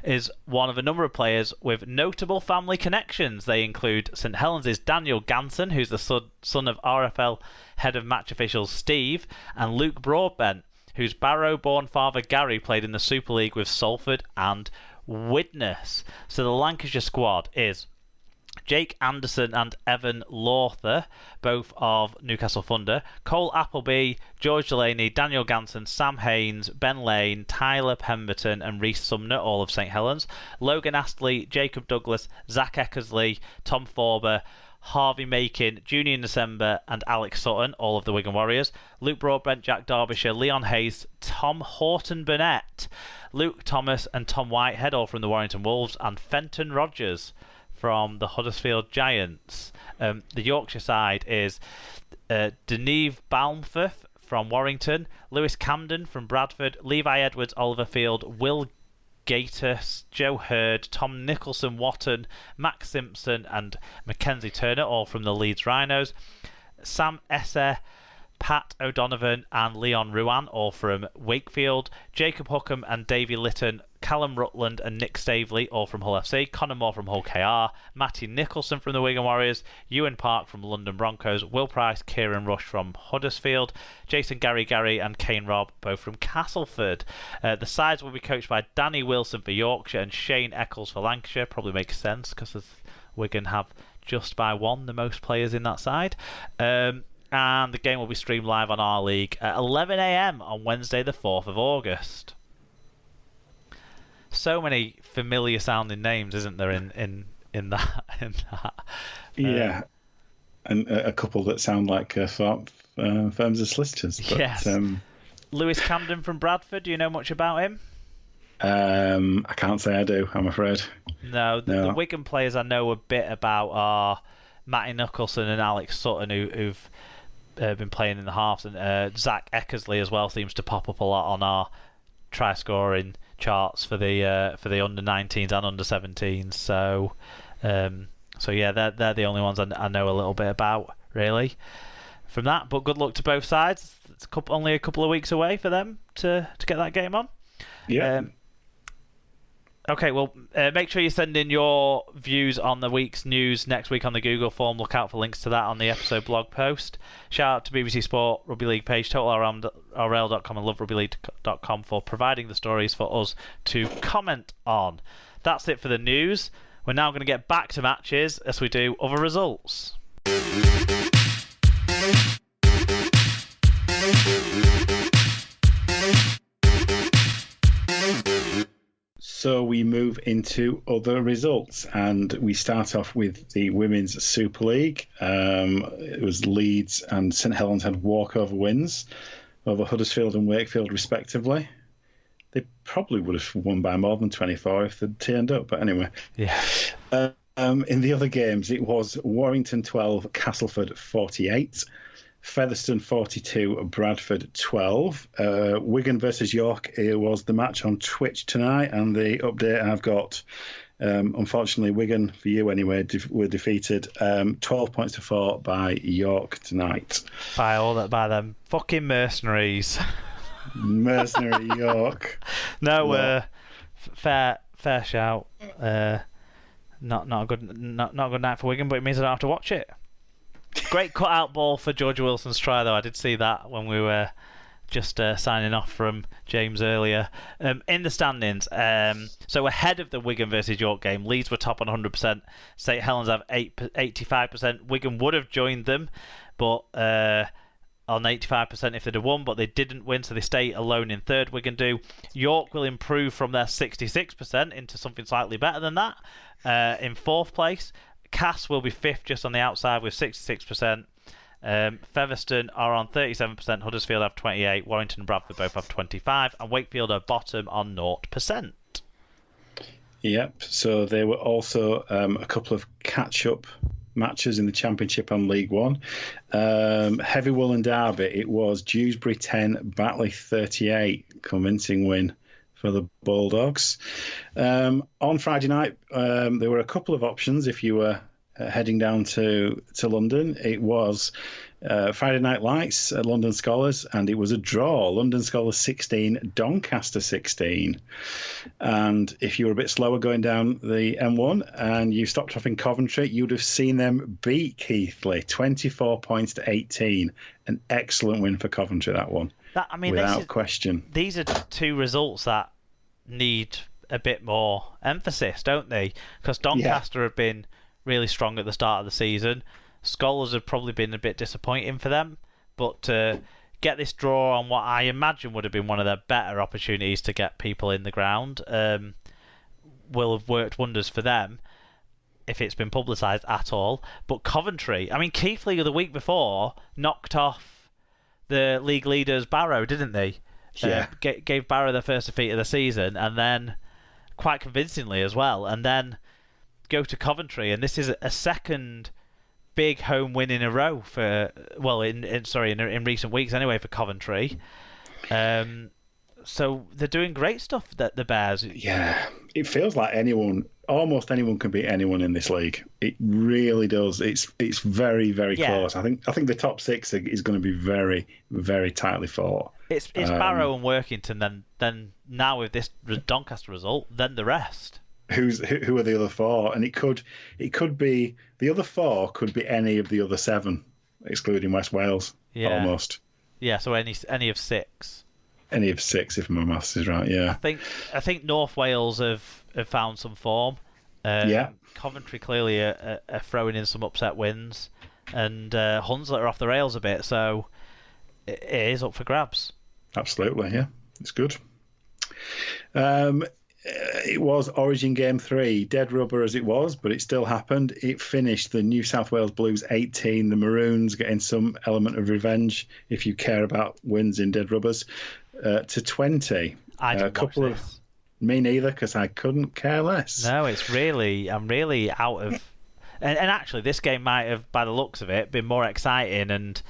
is one of a number of players with notable family connections. They include St Helens' Daniel Ganson, who's the son of RFL head of match officials Steve, and Luke Broadbent, whose Barrow-born father Gary played in the Super League with Salford and Widnes. So the Lancashire squad is Jake Anderson and Evan Lawther, both of Newcastle Thunder, Cole Appleby, George Delaney, Daniel Ganson, Sam Haynes, Ben Lane, Tyler Pemberton and Reece Sumner, all of St Helens, Logan Astley, Jacob Douglas, Zach Eckersley, Tom Forber, Harvey Makin, Junior December and Alex Sutton, all of the Wigan Warriors, Luke Broadbent, Jack Derbyshire, Leon Hayes, Tom Horton-Burnett, Luke Thomas and Tom Whitehead, all from the Warrington Wolves, and Fenton Rogers from the Huddersfield Giants. The Yorkshire side is Deneve Balmforth from Warrington, Lewis Camden from Bradford, Levi Edwards, Oliver Field, Will Gatus, Joe Hurd, Tom Nicholson Watton, Max Simpson and Mackenzie Turner, all from the Leeds Rhinos, Sam Esser, Pat O'Donovan and Leon Ruan, all from Wakefield, Jacob Hookham and Davy Litton, Callum Rutland and Nick Stavely, all from Hull FC, Connor Moore from Hull KR, Matty Nicholson from the Wigan Warriors, Ewan Park from London Broncos, Will Price, Kieran Rush from Huddersfield, Jason Gary and Kane Robb, both from Castleford. The sides will be coached by Danny Wilson for Yorkshire and Shane Eccles for Lancashire. Probably makes sense because Wigan have just by one the most players in that side. And the game will be streamed live on our league at 11 a.m. on Wednesday the 4th of August. So many familiar sounding names, isn't there, in that? Yeah, and a couple that sound like firms of solicitors. But, yes. Lewis Camden from Bradford, do you know much about him? I can't say I do, I'm afraid. No, the Wigan players I know a bit about are Matty Nicholson and Alex Sutton, who've been playing in the halves, and Zach Eckersley as well seems to pop up a lot on our try scoring charts for the under 19s and under 17s. So yeah, they're the only ones I know a little bit about really from that. But good luck to both sides. It's only a couple of weeks away for them to get that game on. Yeah. Okay, well, make sure you send in your views on the week's news next week on the Google form. Look out for links to that on the episode blog post. Shout out to BBC Sport Rugby League page, totalrl.com and loverugbyleague.com for providing the stories for us to comment on. That's it for the news. We're now going to get back to matches as we do other results. So we move into other results, and we start off with the Women's Super League. It was Leeds and St Helens had walkover wins over Huddersfield and Wakefield, respectively. They probably would have won by more than 24 if they'd turned up, but anyway. Yeah. In the other games, it was Warrington 12, Castleford 48. Featherstone 42, Bradford 12. Wigan versus York, it was the match on Twitch tonight, and the update I've got, unfortunately, Wigan, for you anyway, were defeated 12 points to 4 by York tonight. By them fucking mercenaries. Mercenary York. No, fair shout. Not a good night for Wigan, but it means I don't have to watch it. Great cut-out ball for Georgia Wilson's try, though. I did see that when we were just signing off from James earlier. In the standings, so ahead of the Wigan versus York game, Leeds were top on 100%. St Helens have 85%. Wigan would have joined them, but on 85% if they'd have won, but they didn't win, so they stay alone in third. Wigan do. York will improve from their 66% into something slightly better than that in fourth place. Cass will be fifth just on the outside with 66%. Featherstone are on 37%. Huddersfield have 28%. Warrington and Bradford both have 25%. And Wakefield are bottom on 0%. Yep. So there were also a couple of catch-up matches in the Championship and League One. Heavywell and Derby, it was Dewsbury 10, Batley 38. Convincing win for the Bulldogs. On Friday night, there were a couple of options if you were heading down to London. It was Friday Night Lights at London Scholars, and it was a draw. London Scholars 16, Doncaster 16. And if you were a bit slower going down the M1 and you stopped off in Coventry, you'd have seen them beat Keighley 24 points to 18. An excellent win for Coventry, that one. Without question. These are two results that need a bit more emphasis, don't they? Because Doncaster have been really strong at the start of the season. Scholars have probably been a bit disappointing for them, but to get this draw on what I imagine would have been one of their better opportunities to get people in the ground will have worked wonders for them if it's been publicised at all. But Coventry, Keighley the week before knocked off the league leaders Barrow, didn't they? Yeah. Gave Barrow their first defeat of the season, and then quite convincingly as well, and then go to Coventry, and this is a second big home win in a row for in recent weeks anyway for Coventry. So they're doing great stuff, that the Bears. Yeah, it feels like almost anyone can beat anyone in this league. It really does. It's very, very close. I think the top six is going to be very, very tightly fought. It's Barrow and Workington, then now with this Doncaster result, then the rest. Who are the other four? And it could be the other four could be any of the other seven, excluding West Wales. Yeah. Almost. Yeah. So any of six. Any of six, if my maths is right. Yeah. I think North Wales have found some form. Coventry clearly are throwing in some upset wins, and Hunslet are off the rails a bit. So it is up for grabs. Absolutely. Yeah. It's good. It was Origin Game 3, dead rubber as it was, but it still happened. It finished the New South Wales Blues 18, the Maroons getting some element of revenge, if you care about wins in dead rubbers, to 20. I didn't watch this. Me neither, because I couldn't care less. No, I'm really out of... And actually, this game might have, by the looks of it, been more exciting and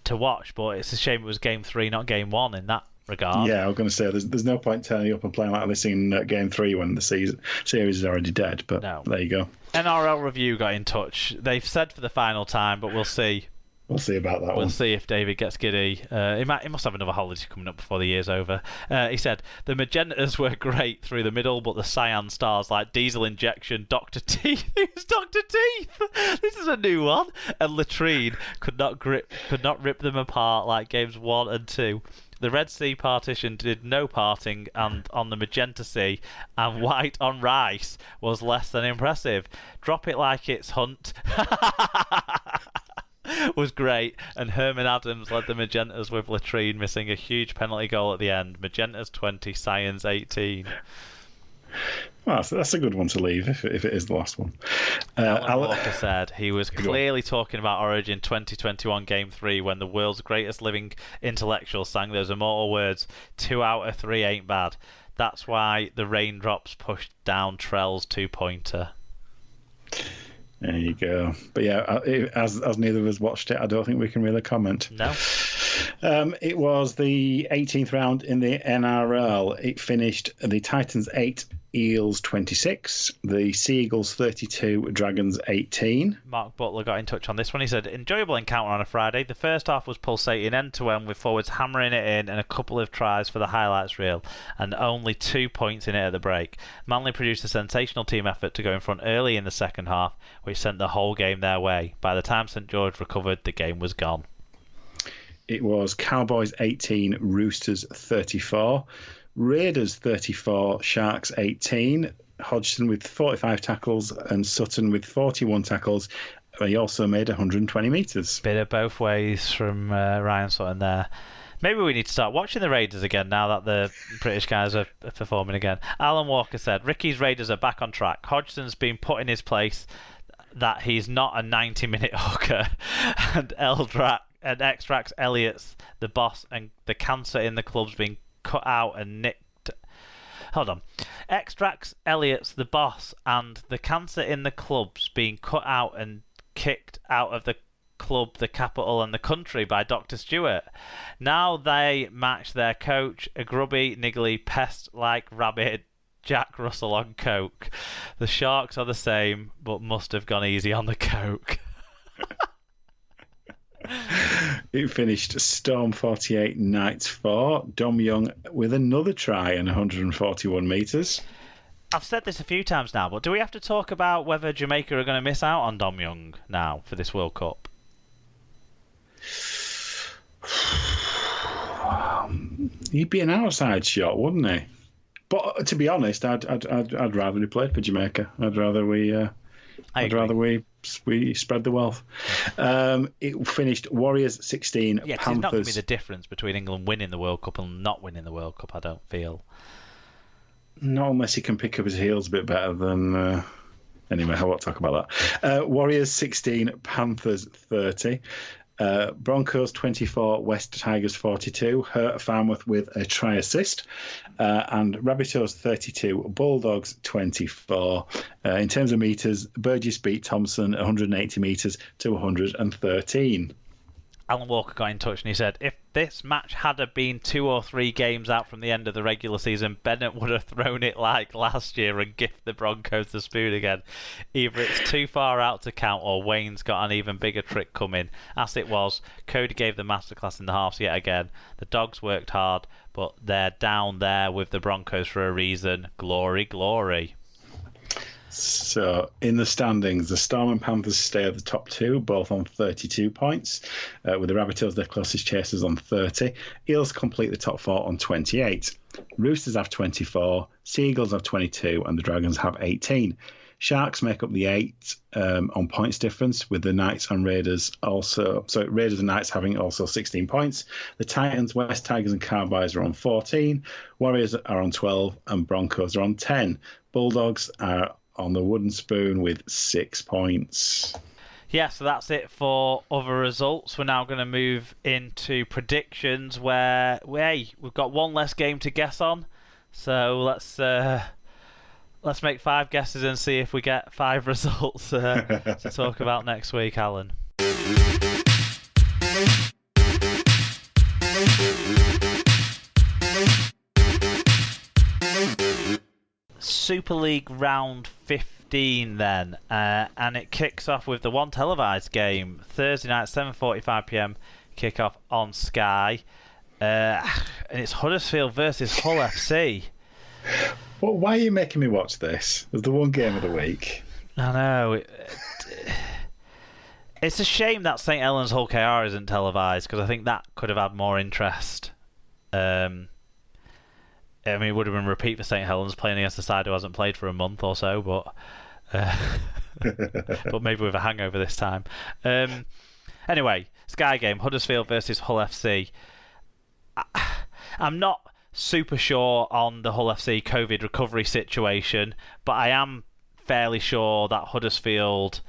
to watch, but it's a shame it was Game 3, not Game 1 in that regard. Yeah, I was going to say there's no point turning up and playing like this in Game 3 when the series is already dead, but There you go. NRL Review got in touch. They've said for the final time, but we'll see. We'll see about that one. We'll see if David gets giddy. He must have another holiday coming up before the year's over. He said, the Magentas were great through the middle, but the Cyan Stars like Diesel Injection, Dr. Teeth. Who's Dr. Teeth? This is a new one. And Latrine could not rip them apart like games 1 and 2. The Red Sea partition did no parting, and on the Magenta Sea, and white on rice was less than impressive. Drop it like it's Hunt. Was great, and Herman Adams led the Magentas with Latrine missing a huge penalty goal at the end. Magentas 20, Cyans 18. Well, that's a good one to leave if it is the last one. Alan Walker said he was clearly talking about Origin 2021 Game 3 when the world's greatest living intellectual sang those immortal words, 2 out of 3 ain't bad. That's why the raindrops pushed down Trell's 2-pointer. There you go. But yeah, as neither of us watched it, I don't think we can really comment. No. It was the 18th round in the NRL. It finished the Titans 8, Eels 26, the Sea Eagles 32, Dragons 18. Mark Butler got in touch on this one. He said, enjoyable encounter on a Friday. The first half was pulsating end to end with forwards hammering it in and a couple of tries for the highlights reel and only 2 points in it at the break. Manly produced a sensational team effort to go in front early in the second half, which sent the whole game their way. By the time St George recovered, the game was gone. It was Cowboys 18, Roosters 34, Raiders 34, Sharks 18, Hodgson with 45 tackles and Sutton with 41 tackles. He also made 120 metres. Bit of both ways from Ryan Sutton there. Maybe we need to start watching the Raiders again now that the British guys are performing again. Alan Walker said, Ricky's Raiders are back on track. Hodgson's been put in his place, that he's not a 90-minute hooker, and extracts Elliott's the boss, and the cancer in the club's being cut out and nicked. Hold on. Extracts Elliott's the boss, and the cancer in the club's being cut out and kicked out of the club, the capital, and the country by Dr. Stewart. Now they match their coach, a grubby, niggly pest like rabbit, Jack Russell on coke. The Sharks are the same, but must have gone easy on the coke. It finished Storm 48, Knights 4. Dom Young with another try and 141 metres. I've said this a few times now, but do we have to talk about whether Jamaica are going to miss out on Dom Young now for this World Cup? He'd be an outside shot, wouldn't he? But to be honest, I'd rather he played for Jamaica. I'd rather we spread the wealth. It finished Warriors 16, yeah, Panthers. It's not going to be the difference between England winning the World Cup and not winning the World Cup, I don't feel. Not unless he can pick up his heels a bit better than... Anyway, I won't talk about that. Warriors 16, Panthers 30. Broncos 24, West Tigers 42. Hurt Farmouth with a try assist. And Rabbitohs 32, Bulldogs 24. In terms of metres, Burgess beat Thompson 180 metres to 113. Alan Walker got in touch and he said, if this match had been 2 or 3 games out from the end of the regular season, Bennett would have thrown it like last year and gift the Broncos the spoon again. Either it's too far out to count or Wayne's got an even bigger trick coming. As it was, Cody gave the masterclass in the halves yet again. The Dogs worked hard, but they're down there with the Broncos for a reason. Glory, glory. So, in the standings, the Storm and Panthers stay at the top 2, both on 32 points, with the Rabbitohs their closest chasers on 30. Eels complete the top 4 on 28. Roosters have 24, Seagulls have 22, and the Dragons have 18. Sharks make up the 8 on points difference, with the Knights and Raiders also. So Raiders and Knights having also 16 points. The Titans, West Tigers, and Cowboys are on 14. Warriors are on 12, and Broncos are on 10. Bulldogs are on the wooden spoon with 6 points. Yeah, so that's it for other results. We're now going to move into predictions where we've got one less game to guess on. So let's make 5 guesses and see if we get 5 results to talk about next week, Alan. Super League round 15 then, and it kicks off with the one televised game Thursday night 7:45 p.m. kickoff on Sky, and it's Huddersfield versus Hull FC. Well, why are you making me watch this? It's the one game of the week. I know. It's a shame that St Helens Hull KR isn't televised, because I think that could have had more interest. I mean, it would have been a repeat for St Helens playing against a side who hasn't played for a month or so, but but maybe with a hangover this time. Anyway, Sky game, Huddersfield versus Hull FC. I'm not super sure on the Hull FC COVID recovery situation, but I am fairly sure that Huddersfield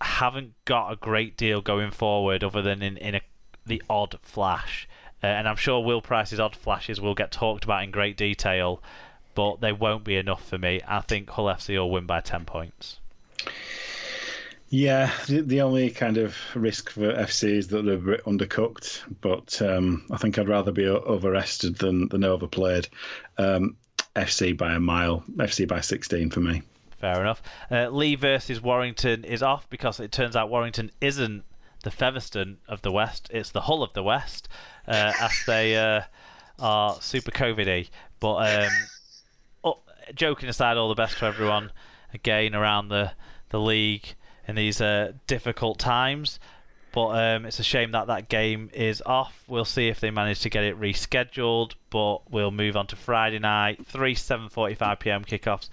haven't got a great deal going forward other than in the odd flash. And I'm sure Will Price's odd flashes will get talked about in great detail, but they won't be enough for me. I think Hull FC will win by 10 points. Yeah, the only kind of risk for FC is that they're a bit undercooked, but I think I'd rather be over-rested than overplayed. FC by a mile, FC by 16 for me. Fair enough. Lee versus Warrington is off because it turns out Warrington isn't the Featherstone of the West, it's the Hull of the West. As they are super COVID-y. But joking aside, all the best to everyone again around the league in these difficult times. But it's a shame that game is off. We'll see if they manage to get it rescheduled. But we'll move on to Friday night, 7:45 p.m. kickoffs.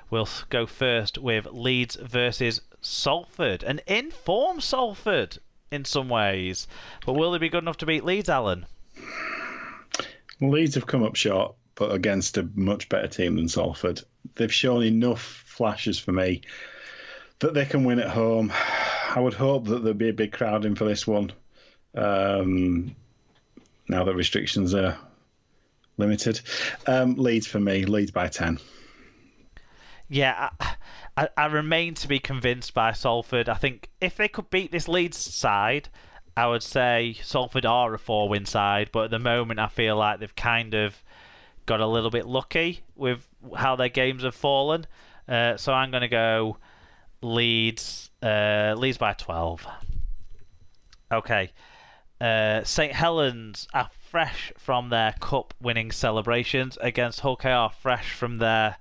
We'll go first with Leeds versus Salford. An in-form Salford in some ways, but will they be good enough to beat Leeds, Alan? Leeds have come up short, but against a much better team than Salford. They've shown enough flashes for me that they can win at home. I would hope that there'll be a big crowd in for this one, now that restrictions are limited. Leeds for me, Leeds by 10. Yeah, I remain to be convinced by Salford. I think if they could beat this Leeds side, I would say Salford are a 4-win side, but at the moment I feel like they've kind of got a little bit lucky with how their games have fallen. So I'm going to go Leeds by 12. Okay, St Helens are fresh from their cup winning celebrations against Hull KR, fresh from their